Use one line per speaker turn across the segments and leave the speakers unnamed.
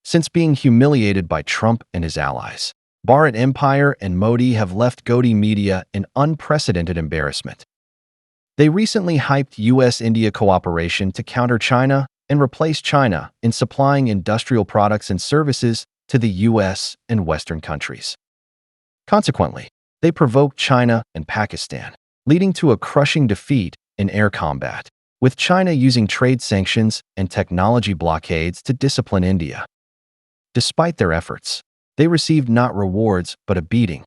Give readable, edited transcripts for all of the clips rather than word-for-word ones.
Since being humiliated by Trump and his allies, Bharat Empire and Modi have left Gaudiya media in unprecedented embarrassment. They recently hyped US-India cooperation to counter China and replace China in supplying industrial products and services to the US and Western countries. Consequently, they provoked China and Pakistan, leading to a crushing defeat in air combat, with China using trade sanctions and technology blockades to discipline India. Despite their efforts, they received not rewards but a beating.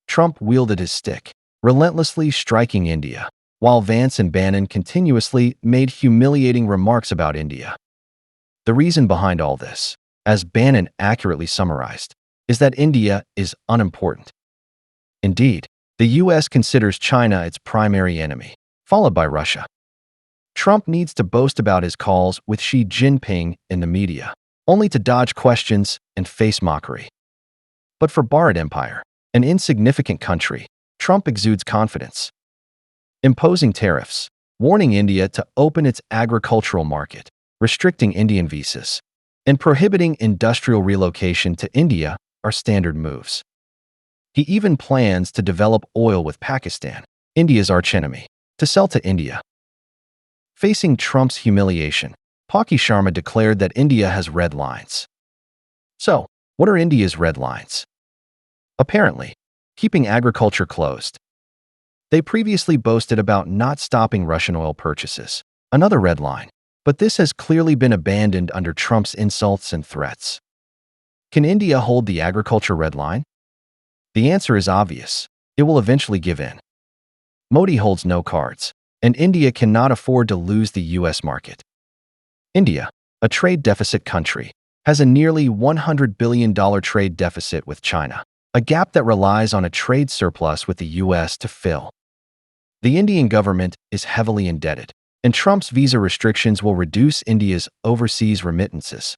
Trump wielded his stick, relentlessly striking India, while Vance and Bannon continuously made humiliating remarks about India. The reason behind all this, as Bannon accurately summarized, is that India is unimportant. Indeed, the US considers China its primary enemy, followed by Russia. Trump needs to boast about his calls with Xi Jinping in the media, only to dodge questions and face mockery. But for Bharat Empire, an insignificant country, Trump exudes confidence. Imposing tariffs, warning India to open its agricultural market, restricting Indian visas, and prohibiting industrial relocation to India are standard moves. He even plans to develop oil with Pakistan, India's archenemy, to sell to India. Facing Trump's humiliation, Palki Sharma declared that India has red lines. So, what are India's red lines? Apparently, keeping agriculture closed. They previously boasted about not stopping Russian oil purchases, another red line, but this has clearly been abandoned under Trump's insults and threats. Can India hold the agriculture red line? The answer is obvious. It will eventually give in. Modi holds no cards, and India cannot afford to lose the US market. India, a trade deficit country, has a nearly $100 billion trade deficit with China, a gap that relies on a trade surplus with the US to fill. The Indian government is heavily indebted, and Trump's visa restrictions will reduce India's overseas remittances.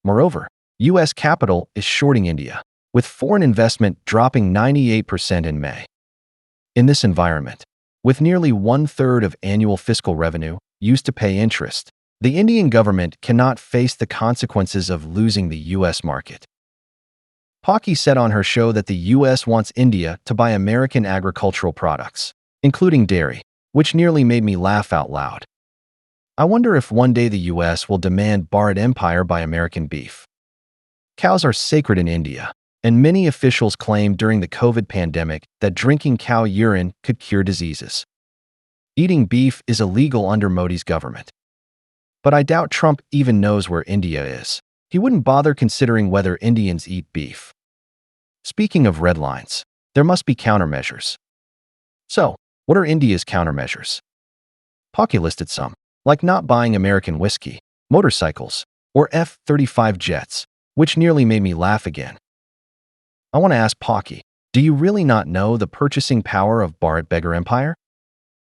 Moreover, US capital is shorting India, with foreign investment dropping 98% in May. In this environment, with nearly one-third of annual fiscal revenue used to pay interest, the Indian government cannot face the consequences of losing the US market. Palki said on her show that the US wants India to buy American agricultural products, including dairy, which nearly made me laugh out loud. I wonder if one day the US will demand Bharat Empire buy American beef. Cows are sacred in India, and many officials claimed during the COVID pandemic that drinking cow urine could cure diseases. Eating beef is illegal under Modi's government. But I doubt Trump even knows where India is. He wouldn't bother considering whether Indians eat beef. Speaking of red lines, there must be countermeasures. So, what are India's countermeasures? Palki listed some, like not buying American whiskey, motorcycles, or F-35 jets, which nearly made me laugh again. I want to ask Palki, do you really not know the purchasing power of Bharat Beggar Empire?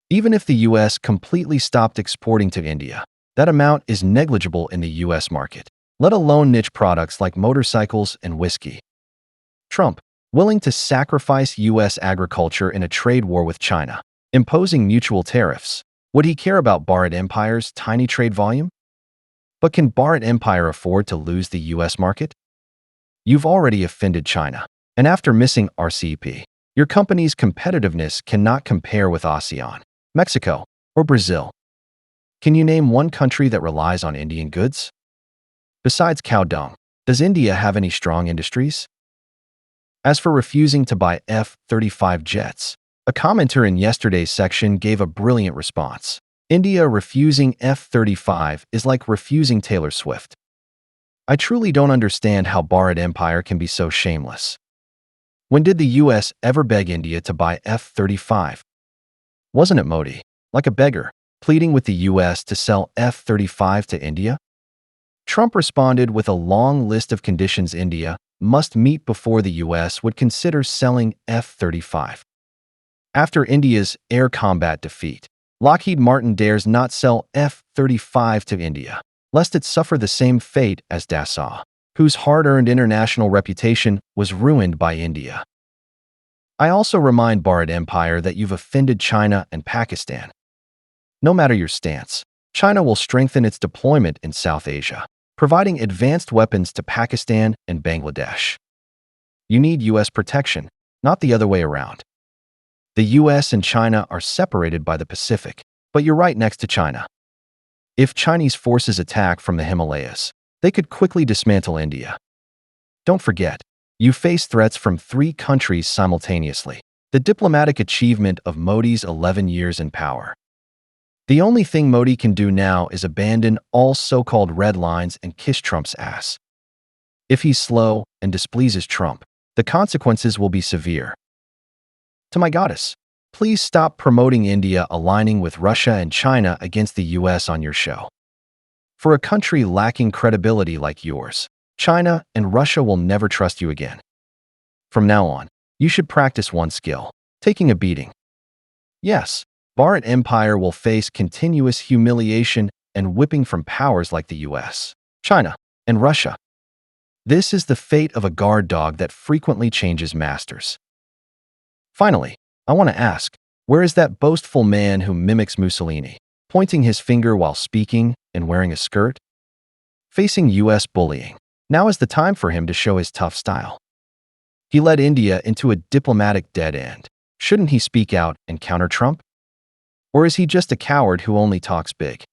Even if the US completely stopped exporting to India, that amount is negligible in the US market, let alone niche products like motorcycles and whiskey. Trump, willing to sacrifice US agriculture in a trade war with China, imposing mutual tariffs, would he care about Bharat Empire's tiny trade volume? But can Bharat Empire afford to lose the US market? You've already offended China, and after missing RCEP, your company's competitiveness cannot compare with ASEAN, Mexico, or Brazil. Can you name one country that relies on Indian goods? Besides cow dung, does India have any strong industries? As for refusing to buy F-35 jets, a commenter in yesterday's section gave a brilliant response. India refusing F-35 is like refusing Taylor Swift. I truly don't understand how Bharat Empire can be so shameless. When did the US ever beg India to buy F-35? Wasn't it Modi, like a beggar, pleading with the US to sell F-35 to India? Trump responded with a long list of conditions India must meet before the US would consider selling F-35. After India's air combat defeat, Lockheed Martin dares not sell F-35 to India, lest it suffer the same fate as Dassault, whose hard-earned international reputation was ruined by India. I also remind Bharat Empire that you've offended China and Pakistan. No matter your stance, China will strengthen its deployment in South Asia, providing advanced weapons to Pakistan and Bangladesh. You need U.S. protection, not the other way around. The U.S. and China are separated by the Pacific, but you're right next to China. If Chinese forces attack from the Himalayas, they could quickly dismantle India. Don't forget, you face threats from 3 countries simultaneously, the diplomatic achievement of Modi's 11 years in power. The only thing Modi can do now is abandon all so-called red lines and kiss Trump's ass. If he's slow and displeases Trump, the consequences will be severe. To my goddess, please stop promoting India aligning with Russia and China against the US on your show. For a country lacking credibility like yours, China and Russia will never trust you again. From now on, you should practice one skill: taking a beating. Yes, Bharat Empire will face continuous humiliation and whipping from powers like the US, China, and Russia. This is the fate of a guard dog that frequently changes masters. Finally, I want to ask, where is that boastful man who mimics Mussolini, pointing his finger while speaking and wearing a skirt? Facing US bullying, now is the time for him to show his tough style. He led India into a diplomatic dead end. Shouldn't he speak out and counter Trump? Or is he just a coward who only talks big?